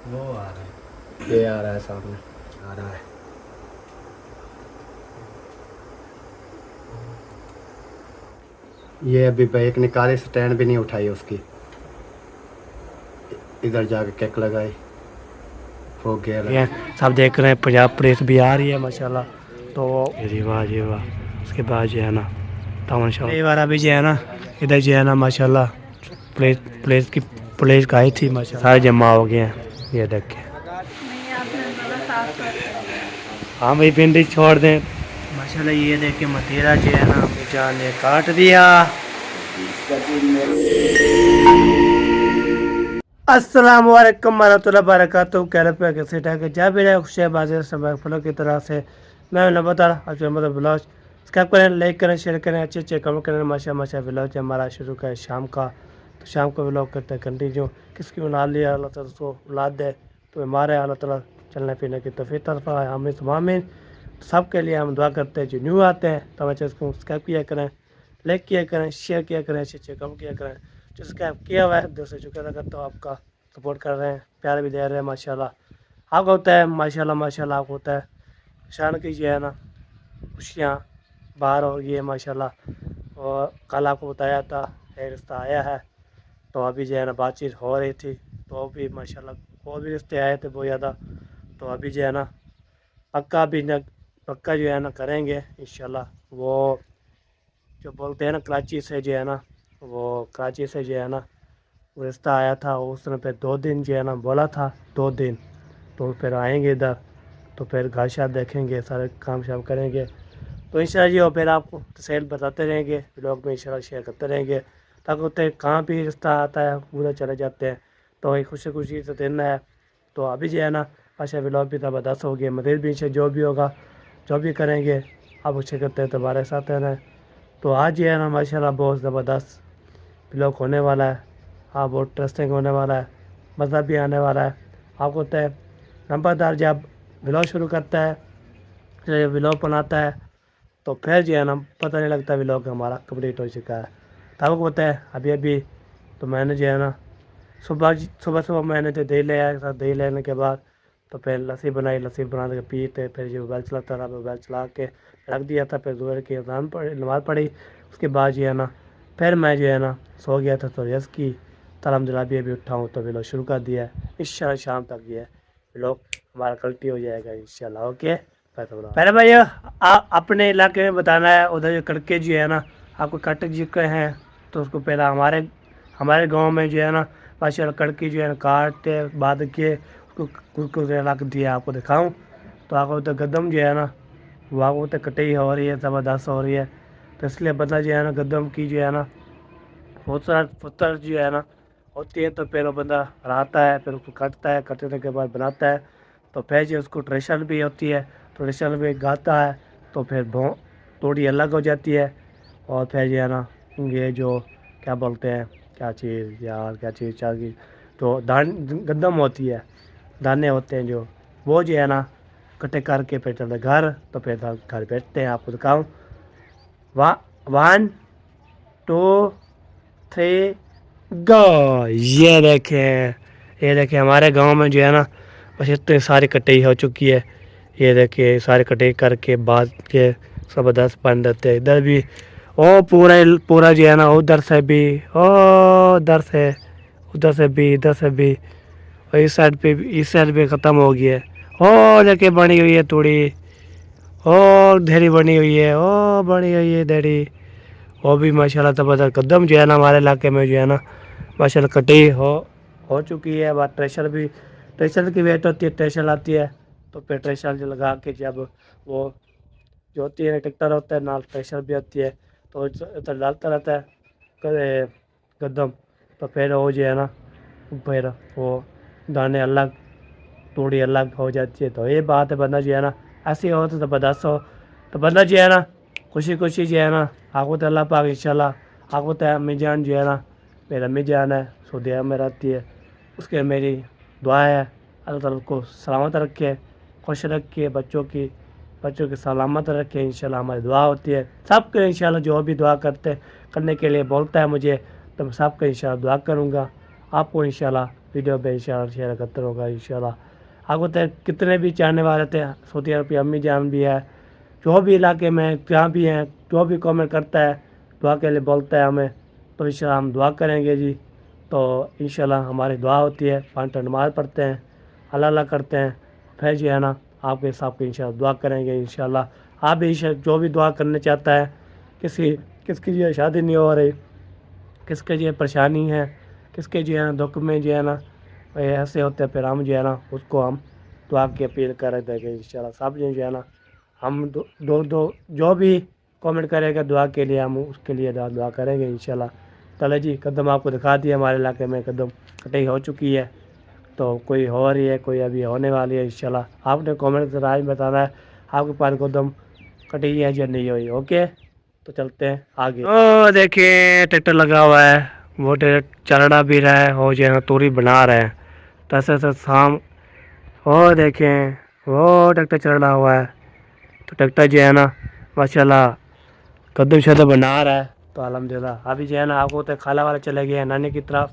वो आ रहा है। ये आ रहा है सामने, आ रहा है। ये अभी बाइक निकाली, स्टैंड भी नहीं उठाई उसकी। इधर जाके किक लगाई, हो गया ये सब देख रहे हैं, पंजाब पुलिस भी आ रही है माशाल्लाह। तो जी वाह जी वाह। उसके बाद जो है ना तमन शाह ये वाला भी जो है ना, इधर जो है ना माशाल्लाह पुलिस पुलिस की पुलिस का आई थी माशाल्लाह, सारे जमा हो गए हैं। ये देखें। नहीं आपने थोड़ा साफ कर दिया। हाँ भाई भिंडी छोड़ दें माशाल्लाह। ये देख के मतीरा जो है ना अम्मी जान ने काट दिया। अस्सलाम वालेकुम warahmatullahi wabarakatuh। कैसे पे कैसे ठाक जा भी रहे खुश बाज़ समय फलों की तरह से मैं बता रहा आज मतलब ब्लाउज सब्सक्राइब करें, लाइक करें, शेयर करें, अच्छे अच्छे कमेंट करें। माशा माशा ब्लाउज हमारा शुरू का है शाम का, तो शाम को ब्लॉग करते हैं कंटिन्यू। किसकी औलाद लिया अल्लाह ताला उसको औलाद दे, तो हमारे अल्लाह ताला चलने फिरने की तौफीक तरफा है हमें तमामीन। सबके लिए हम दुआ करते हैं जो न्यू आते हैं तो बच्चे उसको सब्सक्राइब किया करें, लाइक किया करें, शेयर किया करें, अच्छे अच्छे कमेंट किया करें। जो सब्सक्राइब किया हुआ है दिल से शुक्र अदा करता हूँ आपका। सपोर्ट कर रहे हैं, प्यार भी दे रहे हैं माशाल्लाह। आपका होता है माशाल्लाह माशाल्लाह, आपको होता है शान की जो है ना खुशियाँ बाहर हो गई है माशाल्लाह। और कल आपको बताया था एक रिश्ता आया है, तो अभी जो है ना बातचीत हो रही थी, तो अभी माशाल्लाह और भी रिश्ते आए थे बहुत ज़्यादा। तो अभी जो है ना पक्का भी न पक्का जो है ना करेंगे इंशाल्लाह। वो जो बोलते हैं ना कराची से जो है ना, वो कराची से जो है ना वो रिश्ता आया था, उसने फिर 2 दिन जो है ना बोला था, 2 दिन। तो फिर आएंगे इधर, तो फिर घर शार देखेंगे, सारे काम शाम करेंगे। तो इंशाल्लाह जी और फिर आपको तसैल बताते रहेंगे, ब्लॉग में इंशाल्लाह शेयर करते रहेंगे, ताकि होते कहाँ भी रिश्ता आता है पूरा चले जाते हैं। तो वही खुशी खुशी से दिन है। तो अभी जो है ना अच्छा ब्लॉग भी ज़बरदस्त हो गया, मज़ीद भी इंशा जो भी होगा जो भी करेंगे आप अच्छे करते हैं तो हमारे साथ रहना है। तो आज जो है ना माशाल्लाह बहुत ज़बरदस्त ब्लॉग होने वाला है। हाँ बहुत इंटरेस्टिंग होने वाला है, मज़ा भी आने वाला है। आपको होता है नंबरदार जब ब्लॉग शुरू करता है, जब ब्लॉग बनाता है, तो फिर जो है ना पता नहीं लगता व्लॉग हमारा कंप्लीट हो चुका है। तो आपको पता है अभी अभी तो मैंने जो है ना सुबह सुबह मैंने जो दही ले आया था, दही लेने के बाद तो फिर लस्सी बनाई, लस्सी बना के पीते, फिर जो मोबाइल चलाता रहा, मोबाइल चला के रख दिया था। फिर ज़ोहर की अज़ान पढ़ी, नमाज़ पढ़ी। उसके बाद जो है ना फिर मैं जो है ना सो गया था, तो रेस्ट की। तो अल्हम्दुलिल्लाह अभी उठा हूँ तो व्लॉग शुरू कर दिया है। इंशाल्लाह शाम तक ये व्लॉग हमारा कंप्लीट हो जाएगा इंशाल्लाह। ओके पहले भाई अपने इलाके में बताना है, उधर जो कड़के जो है ना आपको कट चुके हैं, तो उसको पहला हमारे हमारे गांव में जो है ना माशाल्लाह कड़की जो है ना काटते बाद के उसको कुछ रख दिया। आपको दिखाऊं तो आपको तो गदम जो है ना वो आपको तो कटाई हो रही है, ज़बरदस्त हो रही है। तो इसलिए बंदा जो है ना गदम की जो है ना बहुत सारा पत्थर जो है ना होती है, तो फिर वो बंदा रहता है, फिर उसको काटता है, काटने के बाद बनाता है। तो फिर जो उसको ट्रेशर भी होती है, तो ट्रेशर में गाता है, तो फिर भों थोड़ी अलग हो जाती है। और फिर जो है ना ये जो क्या बोलते हैं, क्या चीज़ यार, क्या चीज़ चाहिए, तो धान गंदम होती है, दाने होते हैं जो, वो जो है ना कटे करके फिर चलते घर, तो फिर घर बैठते हैं। आपको दिखाऊँ, 1 2 3 गो। ये देखें हमारे गांव में जो है ना बस इतनी सारी कटाई हो चुकी है। ये देखिए सारी कटाई करके बाद के ज़बरदस्त बन देते हैं। इधर भी ओ पूरा पूरा जो है ना उधर से भी, ओ उधर से, उधर से भी, इधर से भी, और इस साइड पे भी, इस साइड भी ख़त्म हो गई है। ओ देखे बनी हुई है थोड़ी, ओ धेरी बनी हुई है, ओ बनी हुई है धेरी। वो भी माशाल्लाह ज़बरदस्त कदम जो है ना हमारे इलाके में जो है ना माशाल्लाह कटाई हो चुकी है। बात ट्रेशर भी, ट्रेशर की वेट होती है, ट्रेशर आती है, तो फिर ट्रेशर जो लगा के जब वो जो होती है ट्रैक्टर होता है नाल ट्रेशर भी होती है, तो इधर डालता रहता है कदम। तो फिर वो जो है ना फिर वो दाने अलग तोड़ी अलग हो जाती है। तो ये बात है, बंदा जो है ना ऐसी हो तो ज़बरदस्त हो। तो बंदा जो है ना खुशी खुशी जो है ना आपको तो अल्लाह पाक इंशाल्लाह आपको तो अम्मी जान जो है ना मेरा अम्मी जान है सऊदी अरब में रहती है, उसके मेरी दुआ है अल्लाह ताला को सलामत रखे, खुश रखे, बच्चों की सलामत रखे। इंशाल्लाह हमारी दुआ होती है सबके, इंशाल्लाह जो भी दुआ करने के लिए बोलता है मुझे, तो मैं सबका इंशाल्लाह दुआ करूँगा। आपको इंशाल्लाह वीडियो पे इंशाल्लाह शेयर करते होगा इंशाल्लाह। आपको तो कितने भी चाहने वाले थे, सऊदी अरब की अम्मी जान भी है, जो भी इलाके में जहाँ भी हैं, जो भी कमेंट करता है दुआ के लिए बोलता है हमें, तो इंशाल्लाह हम दुआ करेंगे जी। तो इंशाल्लाह हमारी दुआ होती है, 5 टाइम नमाज़ पढ़ते हैं, अल्लाह अल्लाह करते हैं, फिर जो है ना आपके साथ को इंशाल्लाह दुआ करेंगे इंशाल्लाह। आप भी जो भी दुआ करना चाहता है, किसकी जो है शादी नहीं हो रही, किसके जो है परेशानी है, किसके जो है ना दुख में जो है ना ऐसे होते हैं, फिर हम जो है ना उसको हम दुआ की अपील कर देंगे इंशाल्लाह। सब जो है ना हम दो जो भी कमेंट करेगा दुआ के लिए, हम उसके लिए दुआ करेंगे इंशाल्लाह। चलो जी, कदम आपको दिखा दिया, हमारे इलाके में कदम कटाई हो चुकी है, तो कोई हो रही है, कोई अभी होने वाली है इंशाल्लाह। आपने कमेंट से राय बताना है आपके पास कदम कटी है या नहीं हुई। ओके, तो चलते हैं आगे। ओ देखिए ट्रैक्टर लगा हुआ है, वो ट्रैक्टर चलना भी रहा है और जो है ना तूरी बना रहे हैं। तैसे से शाम वो देखें वो ट्रैक्टर चल रहा हुआ है, तो ट्रैक्टर जो है ना माशाल्लाह कद्दू शद्दू बना रहा है। तो अल्हम्दुलिल्लाह अभी जो है ना आपको तो खाला वाला चले गए हैं नानी की तरफ,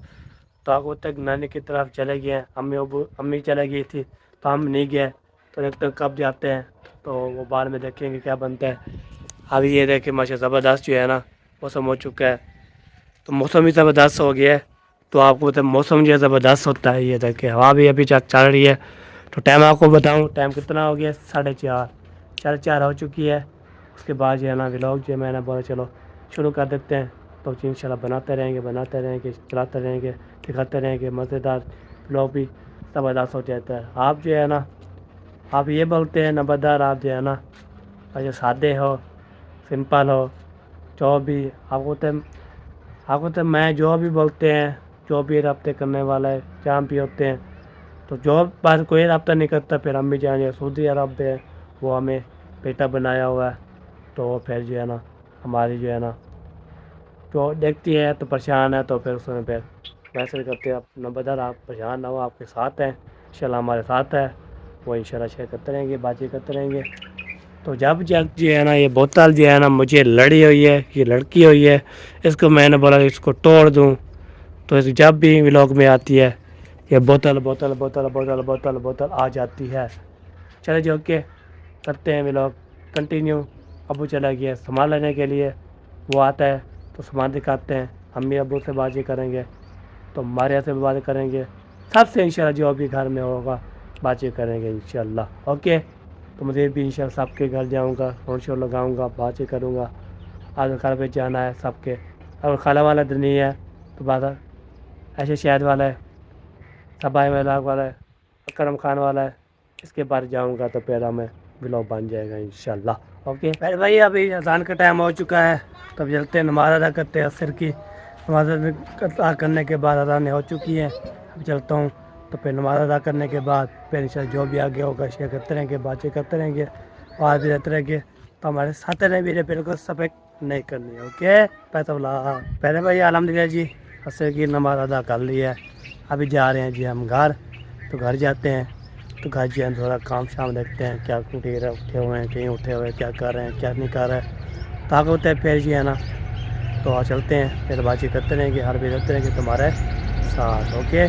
तो आपको तक नानी की तरफ चले गए हैं, अम्मी चले गई थी तो हम नहीं गए। तो ट्रैक्टर कब जाते हैं तो वो बाद में देखेंगे क्या बनता है। अभी ये देखें माशा ज़बरदस्त जो है ना मौसम हो चुका है, तो मौसम भी ज़बरदस्त हो गया है। तो आपको तो मौसम जो है ज़बरदस्त होता है, ये देखिए हवा भी अभी चल रही है। तो टाइम आपको बताऊं, टाइम कितना हो गया, 4:30 हो चुकी है। उसके बाद जो है ना व्लॉग जो है मैंने बोला चलो शुरू कर देते हैं, तो इंशाल्लाह बनाते रहेंगे चलाते रहेंगे, दिखाते रहेंगे, मज़ेदार व्लॉग भी ज़बरदस्त हो जाता है। आप जो है ना आप ये बोलते हैं नंबरदार, आप जो है ना जो सादे हो, सिंपल हो, जो भी आपको तो मैं जो भी बोलते हैं, जो भी रब्ते करने वाला है जहाँ भी होते हैं, तो जो बात कोई रब्ता नहीं करता, फिर हम भी जाएंगे सऊदी अरब है, वो हमें बेटा बनाया हुआ है, तो फिर जो है ना हमारी जो है ना जो देखती है तो परेशान है, तो फिर उसमें फिर मैसेज करते हैं आप नंबरदार आप परेशान ना हो, आपके साथ हैं इंशाल्लाह, हमारे साथ है वो इंशाल्लाह शेयर करते रहेंगे, बातचीत करते रहेंगे। तो जब जो है ना ये बोतल जो है ना मुझे लड़ी हुई है, ये लड़की हुई है, इसको मैंने बोला इसको तोड़ दूँ, तो जब भी व्लॉग में आती है ये बोतल बोतल बोतल बोतल बोतल बोतल आ जाती है। चले जो ओके करते हैं व्लॉग कंटिन्यू। अबू चला गया सामान लेने के लिए, वो आता है तो सामान दिखाते हैं, अम्मी अबू से बातें करेंगे, तो हमारे यहाँ से भी बातें करेंगे, सबसे इंशाल्लाह जो भी घर में होगा बातें करेंगे इंशाल्लाह। ओके, तो मुझे भी इंशाल्लाह सबके घर जाऊँगा, फोन शोर लगाऊँगा, बातें करूँगा। आज घर पे जाना है सबके, अगर खाला वाला तो नहीं है तो बात ऐसे शायद वाला है, सबाई वाला है, अकरम खान वाला है, इसके बाद जाऊँगा तो फिर हमें व्लॉग बन जाएगा इंशाल्लाह। ओके भाई अभी अज़ान का टाइम हो चुका है, तब चलते हैं नमाज़ अदा करते हैं असर की। नमाज़ अदा करने के बाद अज़ान हो चुकी है, अब चलता हूँ, तो फिर नमाज़ अदा करने के बाद फिर इंशाल्लाह जो भी आगे होगा शेयर करते रहेंगे, बातें करते रहेंगे, बात भी रहते रहेंगे, तो हमारे साथ रहें भी बिल्कुल सफेद नहीं करनी है। ओके पहले भाई अल्हम्दुलिल्लाह जी असर की नमाज़ अदा कर ली है, अभी जा रहे हैं जी हम घर। तो घर जाते हैं तो घर जो है थोड़ा काम शाम देखते हैं, क्या उठे हुए हैं, कहीं उठे हुए क्या कर रहे हैं क्या नहीं कर रहे हैं, ताकि होता है फिर जो है ना तो चलते हैं, फिर बातचीत करते रहेंगे, हर भी रहते रहेंगे तुम्हारे साथ। ओके,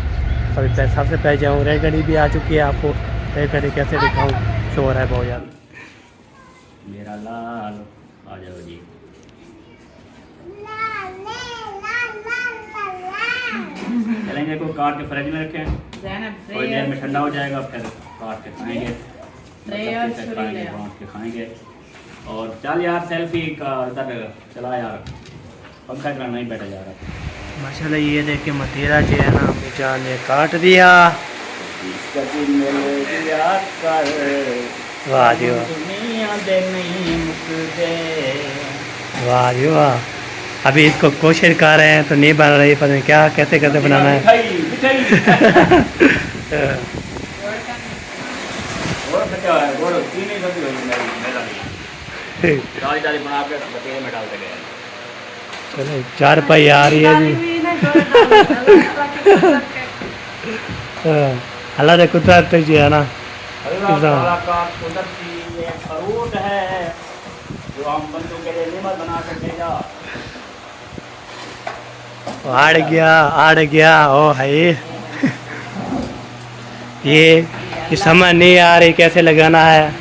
अभी सबसे पहले जाऊँ, रेलगाड़ी भी आ चुकी है, आपको रेलगाड़ी कैसे दिखाऊँ, शोर है बहुत यार मेरा लाल आ जाओ जी। चलेंगे को काट के फ्रिज में रखें, थोड़ी देर में ठंडा हो जाएगा, फिर काट के खाएंगे, बांट के खाएंगे। और चल यार सेल्फी का इधर चला यार, पंखा चलाना नहीं बैठा जा रहा। माशाल्लाह ये देख के मतीरा जो है ना अपनी जान ने काट दिया। वाह जी वाह, वाह जी वाह। अभी इसको कोशिश कर रहे हैं तो नहीं बन रही, पता नहीं क्या कैसे कैसे बनाना है। चलो 4 पाई आ रही है जी। अल्लाह ने कुदरत जो है ना फ्रूट है जो हम बंदों के लिए निमत बना कर देगा। आड़ गया ओ है ये समझ नहीं आ रही कैसे लगाना है।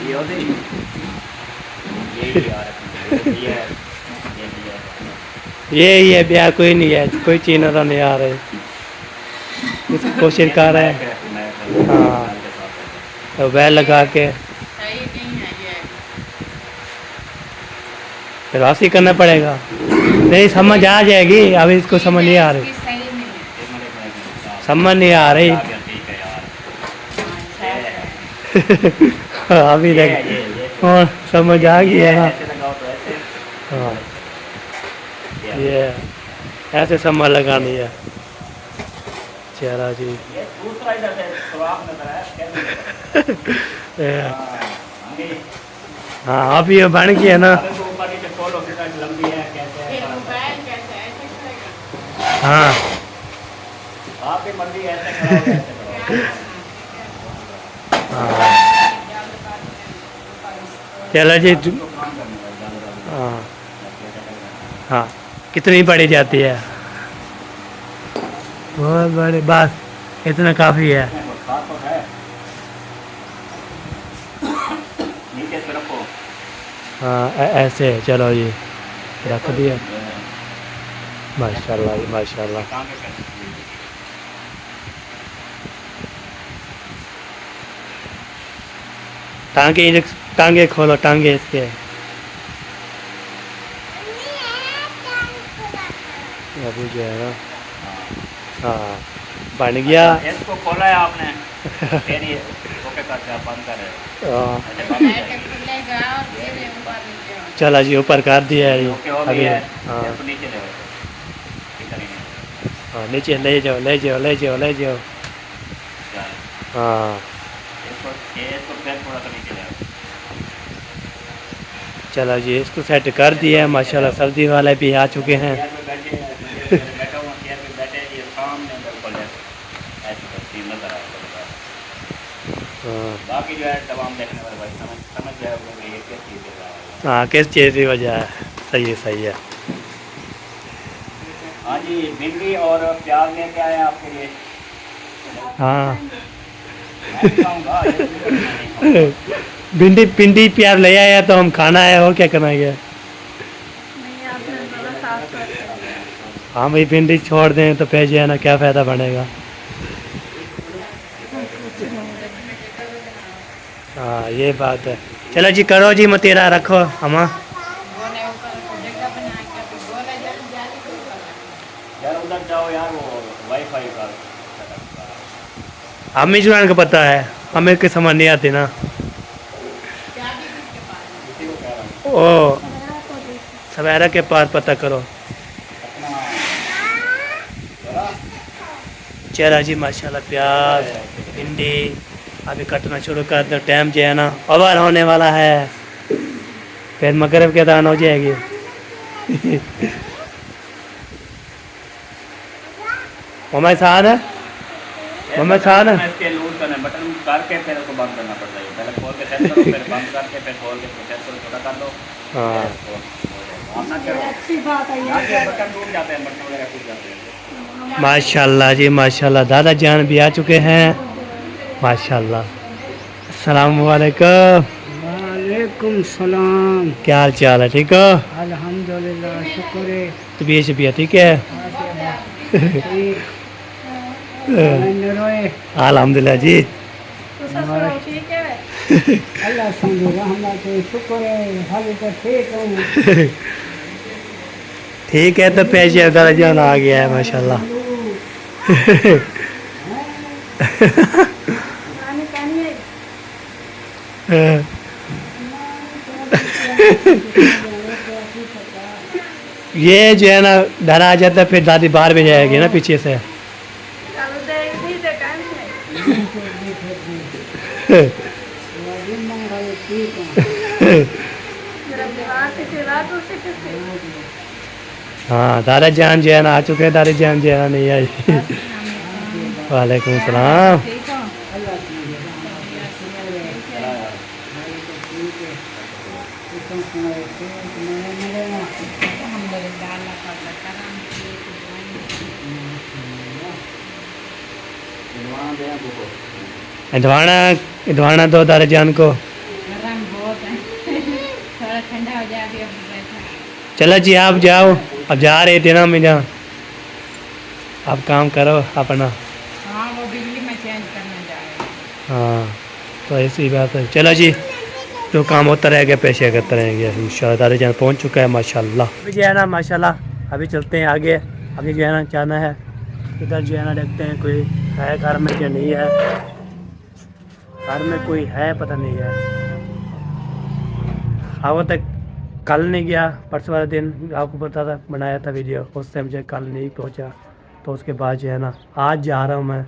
ये होते ही ये यार ये है ये है ब्याह, कोई नहीं है, कोई चीज नजर नहीं आ रही। कुछ कोशिश कर रहे हैं। हाँ तो वह लगा के सही नहीं है ये। फिर वापसी करना पड़ेगा। नहीं समझ आ जाएगी, अभी इसको समझ नहीं आ रही, इसकी सही नहीं है। समझ नहीं आ रही। ठीक है यार हाँ, अभी देख और समझ आ गई है ना। ऐसे लगाओ तो ऐसे हाँ ये ऐसे समझ लगानी है। चला जी। ये दूसरा इधर से सुराख नजर आया कैसे ये, आगे हाँ अब ये बन गया ना। अगर तो ऊपर नीचे खोलो कितना लंबी है कैसे फिर है मोबाइल कैसे ऐसे करेगा? हाँ आपकी मर्जी ऐसे करो ऐसे करो हाँ चलो जी। हाँ हाँ कितनी बड़ी जाती है, बहुत बड़ी, बस इतना काफ़ी है। खास तो है नीचे से रखो हाँ ऐसे चलो जी, रख दिया। माशाल्लाह जी माशाल्लाह। काम कर टांगे खोलो, टांगे इसके। अभी जो है ना, हाँ बन गया। इसको खोला है आपने फिर ये ओके करके आप बंद कर रहे हो हाँ, ऐसे बंद हो ऐसे जाएगा खुलेगा और फिर ऊपर नीचे हो चला जी ऊपर कर दिया है ये। ओके हो अभी गया है हाँ इसको नीचे ले इधर ही नहीं हाँ नीचे ले जाओ ले जाओ ले जाओ ले जाओ। चल हाँ इसको फिर थोड़ा सा नीचे ले आओ चलो जी इसको सेट कर दिया है माशाल्लाह। सर्दी वाले भी आ चुके हैं। चेयर पे बैठे बैठा हुआ चेयर पे बैठे ये सामने बिल्कुल ऐसे तस्वीर नजर आ रहा है हाँ बाकी जो है तमाम देखने वाले भाई समझ जाएगा कि ये किस चीज़ के रहा है हाँ किस चीज़ की वजह है। सही है सही है। हाँ जी भिंडी और प्याज लेके आए हैं आपके लिए हाँ मैं भी खाऊंगा ये तो नहीं खाऊंगा। भिंडी पिंडी प्याज ले आया तो हम खाना है और क्या करेंगे। नहीं आपने बोला साफ कर दिया। हाँ भाई भिंडी छोड़ दें तो फिर जो है ना क्या फ़ायदा बनेगा। हाँ ये बात है। चलो जी करो जी मतीरा रखो हम। बोले ऊपर जगह बना के तो बोले जल्दी जाली को ऊपर। यार उधर जाओ यार वो वाईफाई का हमें जुड़ान का पता है, हमें की समझ नहीं आती ना। चाबी किसके पास है? किसी को कह रहा हूँ ओ सवेरा के पार पता करो। अपना जरा चला जी माशाल्लाह प्याज भिंडी अभी कटना शुरू कर दो। टाइम जो है ना ओवर होने वाला है, फिर मगरब के दान हो जाएगी। मोहम्मद साहब है, मोहम्मद साहब है। इसके लूज करना बटन करके फिर उसको बंद करना पड़ता है पहले खोल के सेट करो फिर बंद करके फिर खोल के सेट करो छोटा कर दो हाँ आप ना करो अच्छी बात है यहाँ के बटन टूट जाते हैं बटन वगैरह टूट जाते हैं माशाल्लाह जी माशाल्लाह। दादा जान भी आ चुके हैं माशाल्लाह। अस्सलाम वालेकुम। वालेकुम सलाम। क्या हाल चाल है, ठीक हो? अल्हम्दुलिल्लाह शुक्र है। तबीयत शबीयत ठीक है? नरोए अल्हम्दुलिल्लाह जी। तो ससुर ठीक है? अल्लाह संगे रहमत है शुक्र है हाल तो ठीक हूँ। ठीक है तो पेश दादा जान आ गया है माशाल्लाह। पानी पानी है। ये जो है ना डर आ जाता है फिर दादी बाहर भी जाएगी ना पीछे से। चलो देख ली दुकान से जरा दीवार से सिला दो उसे कैसे। हाँ दादा जान जो है ना आ चुके हैं, दादी जान जो है ना नहीं आई। वालेकुम सलाम। ठीक हो? इधवाना दो दादा जान को। गरम बहुत है थोड़ा ठंडा हो जाए अभी अब बैठा चलो जी आप जाओ, अब जा रहे थे ना मैं जहाँ, आप काम करो अपना। हाँ वो बिजली में चेंज करने जा रहे हैं। हाँ तो ऐसी बात है। चलो जी जो काम होता रहेगा पैसे करते रहेंगे इंशाल्लाह। दादा जान पहुँच चुका है माशाल्लाह। अभी जो है ना माशाल्लाह अभी चलते हैं आगे। अभी जो है ना जाना है इधर, जो है ना देखते हैं कोई है घर में क्या नहीं है, घर में कोई है पता नहीं है। वो तक कल नहीं गया, परसों वाले दिन आपको पता था बनाया था वीडियो, उससे मुझे कल नहीं पहुंचा। तो उसके बाद जो है ना आज जा रहा हूँ मैं।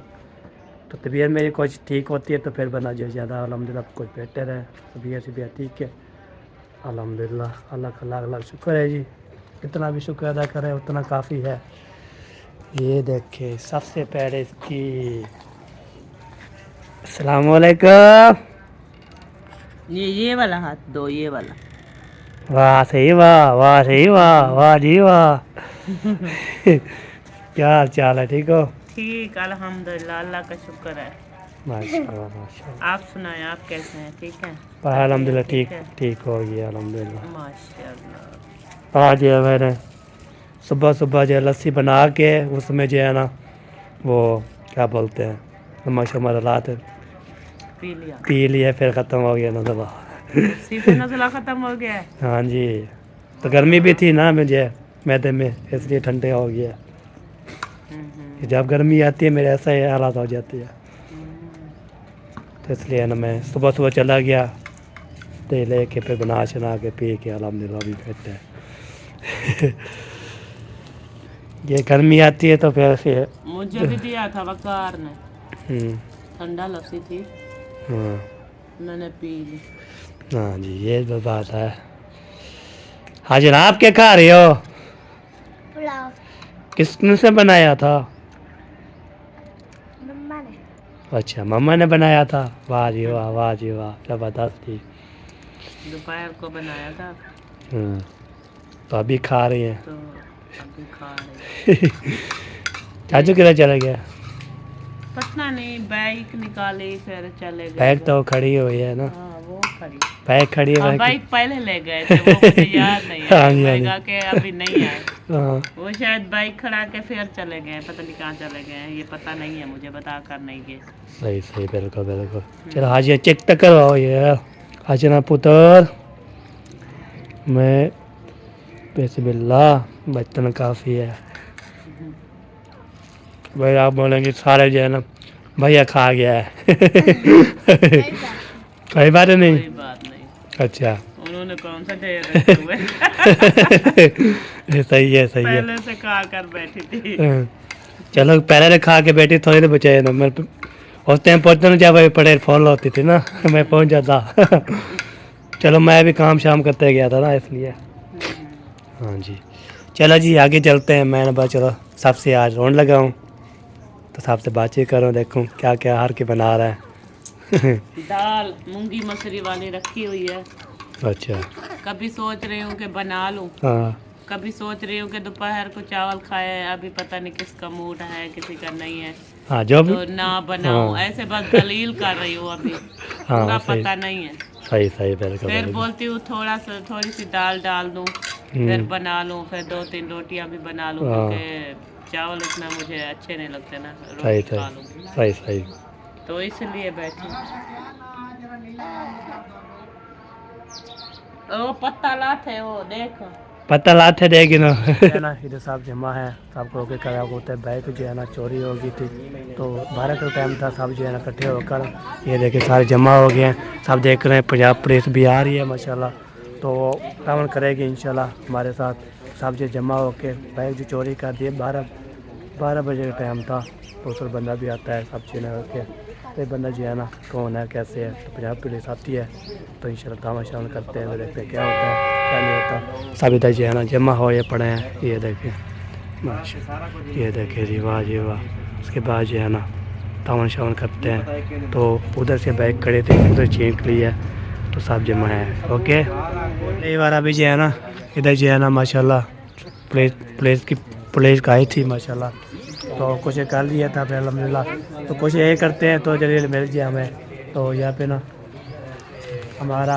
तो तबीयत मेरी कुछ ठीक होती है तो फिर बना जो ज़्यादा अल्हम्दुलिल्लाह कुछ बेहतर है, तबीयत ठीक है अल्हम्दुलिल्लाह। अल्लाह का लाख लाख शुक्र है जी, कितना भी शुक्र अदा करें उतना काफ़ी है। ये देखे सबसे पहले इसकी अस्सलाम वालेकुम। ये वाला हाथ दो, ये वाला। वाह सही वाह, वाह सही वाह, वाह जी वाह। क्या हाल चाल है, ठीक हो? ठीक अल्हम्दुलिल्लाह, अल्लाह का शुक्र है। माशाल्लाह माशाल्लाह। आप सुनाएं, आप कैसे हैं? ठीक हैं? अल्हम्दुलिल्लाह ठीक ठीक है? ठीक हो गया अल्हम्दुलिल्लाह। माशाल्लाह। आज जो है मैंने सुबह सुबह जो है लस्सी बना के उसमें जो है ना वो क्या बोलते हैं नमक शमक डालते पी लिया, फिर ख़त्म हो गया नज़ला। नज़ला खत्म हो गया है। हाँ जी, तो गर्मी भी थी ना मुझे मैदे में, इसलिए ठंडे हो गया। जब गर्मी आती है मेरे ऐसा ही हालात हो जाती है, तो इसलिए ना मैं सुबह सुबह चला गया तो ले के फिर बना चना के पी के अल्हम्दुलिल्लाह भी फिट है। ये गर्मी आती है तो फिर से मुझे भी दिया था वकार ने, ठंडा लस्सी थी, हाँ मैंने पी ली। हाँ जी ये तो बात है। हाँ जनाब क्या खा रहे हो? पुलाव किसने से बनाया था? मम्मा ने। अच्छा मम्मा ने बनाया था। वाह जी वाह, वाह जी वाह, ज़बरदस्त थी। दोपहर को बनाया था तो अभी खा रही हैं। तो अभी खा रहे। चाचू किधर चला गया? पता नहीं, बाइक निकाली फिर चले गए। बाइक तो खड़ी हुई है ना, हाँ वो खड़ी। बाइक खड़ी है। बाइक पहले ले गए थे, वो मुझे याद नहीं है। हाँ जी, हाँ जी। मैं के अभी नहीं आए। हाँ वो शायद बाइक खड़ा के फिर चले गए, पता नहीं कहाँ चले गए, ये पता नहीं है मुझे, बता कर नहीं गए। सही सही बिल्कुल बिल्कुल। चलो हाजी चेक तक करवाओ ये। आज ना पुत्र मैं बिस्मिल्लाह, बर्तन काफ़ी है भाई। आप बोलेंगे सारे जो है ना भैया खा गया है। सही बात है नहीं? कोई बात नहीं, अच्छा उन्होंने कौन सा ढेर रखे हुए। सही है सही है। पहले से खा कर बैठी थी। चलो पहले खा के बैठी थोड़ी तो बचाए ना, मैं उस टाइम पहुँचता ना जब पटेल फॉल होती थी ना मैं पहुँच जाता। चलो मैं भी काम शाम करते गया था ना इसलिए। हाँ जी चलो जी आगे चलते हैं। मैंने बस चलो सबसे आज रोन लगाऊँ तो सबसे बातचीत करूँ, देखूँ क्या क्या हार के बना रहा है। दाल मूंगी मसूरी वाली रखी हुई है। अच्छा कभी सोच रही हूँ कि बना लूँ, हाँ कभी सोच रही हूँ कि दोपहर को चावल खाए, अभी पता नहीं किसका मूड है किसी का नहीं है हाँ जो भी तो ना बनाऊँ। हाँ। ऐसे बस दलील कर रही हूँ अभी, हाँ, पूरा सही। पता नहीं है। सही सही बिल्कुल फिर बिल्कुल। बोलती हूँ थोड़ी सी दाल डाल दूँ, फिर बना लूँ, फिर 2-3 रोटियाँ भी बना लूँ, हाँ। क्योंकि चावल इतना मुझे अच्छे नहीं लगते ना, सही रोटी खा सही लूँ, सही सही। तो इसलिए बैठी। ओ पत्ता लाते वो देखो, पता लाते देगी ना। ना इधर साहब जमा है, साहब को खड़ा होता है। बाइक जो है ना चोरी हो गई थी तो 12 का टाइम था, सब जो है ना इकट्ठे होकर ये देखे सारे जमा हो गए हैं। सब देख रहे हैं पंजाब पुलिस भी आ रही है माशाल्लाह, तो तावन करेगी इंशाल्लाह हमारे साथ। सब जो जमा होके बाइक जो चोरी कर दिए 12 बजे का टाइम था, तो उस बंदा भी आता है सब चीज़ें होके। तो बंदा जो है ना कौन है कैसे है, तो पंजाब पुलिस आती है तो इंशाल्लाह तावन शावन करते हैं, देखते हैं क्या होता है क्या नहीं होता। सब इधर जो है ना जमा हो ये पड़े हैं, ये देखें माशा, ये देखें जी वाह जी वाह। उसके बाद जो है ना तावन शावन करते हैं, तो उधर से बाइक खड़े थे उधर चेंज ली है, तो सब जमा है। ओके ये बार अभी जो है ना इधर जो है ना माशाल्लाह पुलिस की पुलिस का आई थी माशाल्लाह, तो कोशिश कर लिया था फिर अल्हम्दुलिल्लाह। तो कोशिश ये करते हैं तो जल्दी मिल जाए हमें। तो यहाँ पे ना हमारा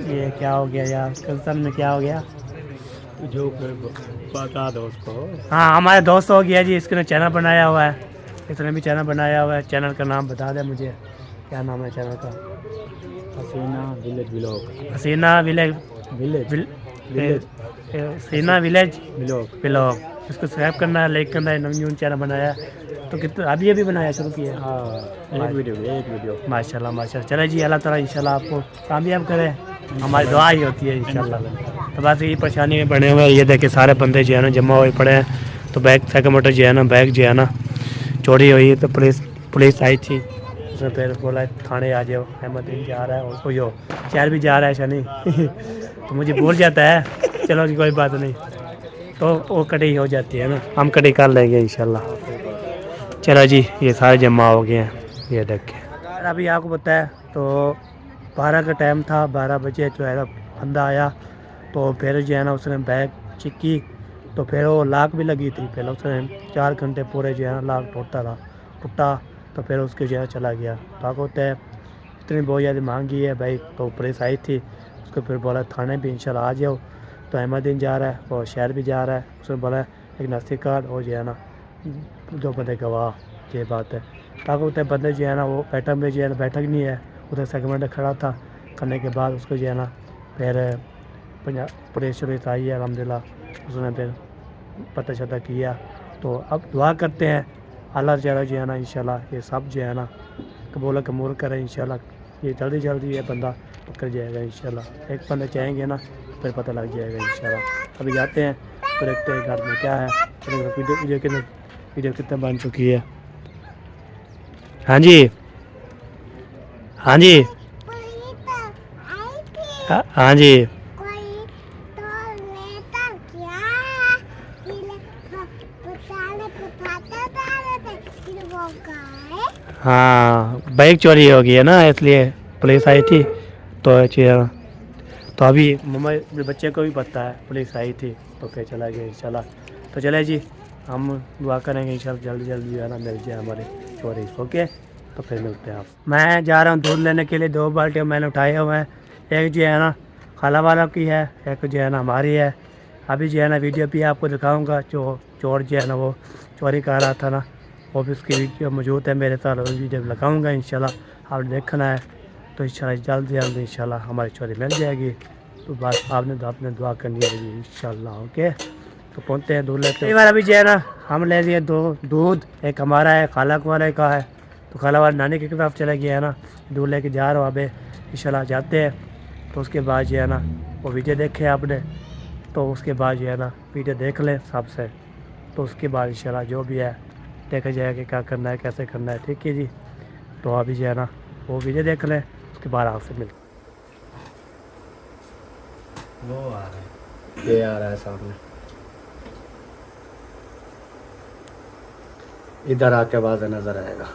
ये क्या हो गया यार, कल में क्या हो गया, जो बता दो उसको। हाँ हमारे दोस्त हो गया जी, इसने चैनल बनाया हुआ है, इसने भी चैनल बनाया हुआ है। चैनल का नाम बता दें मुझे, क्या नाम है चैनल का? हसीना विलेज ब्लॉग। हसीना विलेज हसीना विलेज ब्लॉग। इसको सब्सक्राइब करना है, लाइक करना है। न्यू चैनल बनाया है तो कितना अभी बनाया शुरू किया। हाँ एक वीडियो माशाल्लाह माशाल्लाह। चले जी, अल्लाह ताला इंशाल्लाह आपको कामयाब करे, हमारी दुआ ही होती है इंशाल्लाह। तो बस यही परेशानी में बने हुए हैं। ये देखे सारे बंदे जो है ना जमा हुए पड़े हैं। तो बैग सेकंड मोटर जो है ना, बैग जो है ना चोरी हुई है। तो पुलिस आई थी, उसने फिर बोला थाने आ जाओ, अहमदीन जा रहा है और कोई हो शहर भी जा रहा है शनि तो मुझे भूल जाता है, चलो जी कोई बात नहीं। तो वो कटी हो जाती है ना, हम कटी कर लेंगे इंशाल्लाह। चलो जी, ये सारे जमा हो गए हैं, ये देखें। अभी आपको बताया तो 12 का टाइम था, 12 बजे जो है ना बंदा आया। तो फिर जो है ना उसने बैग चेक की, तो फिर वो लाक भी लगी थी। पहले उसने 4 घंटे पूरे जो है ना लाक टूटा। तो फिर उसके जो है चला गया। तो आपको होता है इतनी बहुत ज़्यादा महंगी है भाई। तो पुलिस आई थी, उसको फिर बोला थाने भी इंशाल्लाह आ जाओ। तो अहमदीन जा रहा है और शहर भी जा रहा है। उसने बोला एक नस्ती कार्ड और जो है ना 2 बंदे गवाह, ये बात है। ताकि उतने बंदे जो है ना वो बैठक में जो है ना बैठक नहीं है, उधर सेगमेंट खड़ा था। करने के बाद उसको जो है ना फिर पुलिस आई है अल्हम्दुलिल्लाह। उसने फिर पता शता किया। तो अब दुआ करते हैं अल्लाह ताला जो है ना इंशाल्लाह ये सब जो है ना कबूल करे इंशाल्लाह। ये जल्दी ये बंदा पकड़ जाएगा इंशाल्लाह। एक बंदा चाहेंगे ना फिर पता लग जाएगा इंशाल्लाह। अभी जाते हैं तो देखते हैं घर में क्या है। वीडियो कितने बन चुकी है। हाँ जी हाँ जी हाँ जी हाँ बाइक चोरी हो गई है ना, इसलिए पुलिस आई थी। तो अभी मम्मा बच्चे को भी पता है, पुलिस आई थी तो फिर चला गया इंशाल्लाह। तो चले जी, हम दुआ करेंगे इंशाल्लाह जल्दी जो है ना मिल जाए हमारे चोरी। ओके, तो फिर मिलते हैं आप। मैं जा रहा हूँ दूध लेने के लिए। 2 बाल्टियाँ मैंने उठाए हुए हैं, एक जो है ना खाला वाला की है, एक जो है ना हमारी है। अभी जो है ना वीडियो भी आपको दिखाऊँगा, जो चोर जो है ना वो चोरी कर रहा था ना, वो भी उसकी वीडियो मौजूद है मेरे साथ, वीडियो लगाऊंगा इंशाल्लाह। आपने देखना है तो इंशाल्लाह जल्द इंशाल्लाह हमारी चोरी मिल जाएगी। तो बस आपने दुआ करनी है इंशाल्लाह। ओके, तो पहुँचते हैं दूध लेते हैं। अभी जो है ना हम ले लिए 2 दूध, एक हमारा है, खाला वाले का है। तो खाला वाला नानी की तरफ चला गया है ना, दूध लेके जा रहा हूँ। अबे इंशाल्लाह जाते हैं। तो उसके बाद जो है ना वो वीडियो देखे आपने, तो उसके बाद जो है ना वीडियो देख लें सबसे। तो उसके बाद इंशाल्लाह जो भी है देखा जाएगा कि क्या करना है, कैसे करना है। ठीक है जी, तो अभी जो है ना वो वीडियो देख लें, उसके बाद आपसे मिलते। वो आ रहा है, ये आ रहा है सामने। इधर आके आवाज़ नज़र आएगा।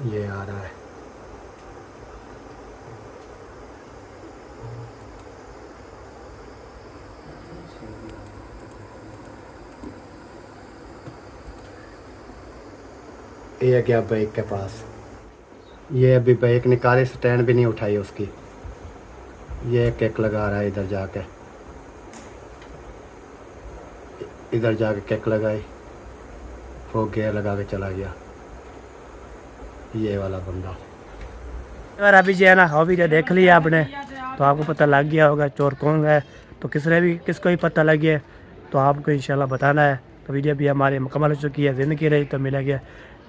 ये आ रहा है। ये गया बाइक के पास। ये अभी बाइक निकाले, स्टैंड भी नहीं उठाई उसकी। ये किक लगा रहा है, इधर जाके किक लगाई, वो गियर लगा के चला गया ये वाला बंदा। और अभी जो है ना वो वीडियो देख लिया आपने, तो आपको पता लग गया होगा चोर कौन है। तो किसको भी पता लग गया तो आपको इंशाल्लाह बताना है। तो वीडियो भी हमारी मुकम्मल हो चुकी है। ज़िंदगी रही तो मिलेंगे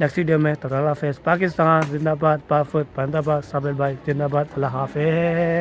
नेक्स्ट वीडियो में। तो अल्लाह हाफ़िज़। पाकिस्तान जिंदाबाद, पाकिस्तान जिंदाबाद, साबिर भाई जिंदाबाद। अल्लाह हाफ़िज़।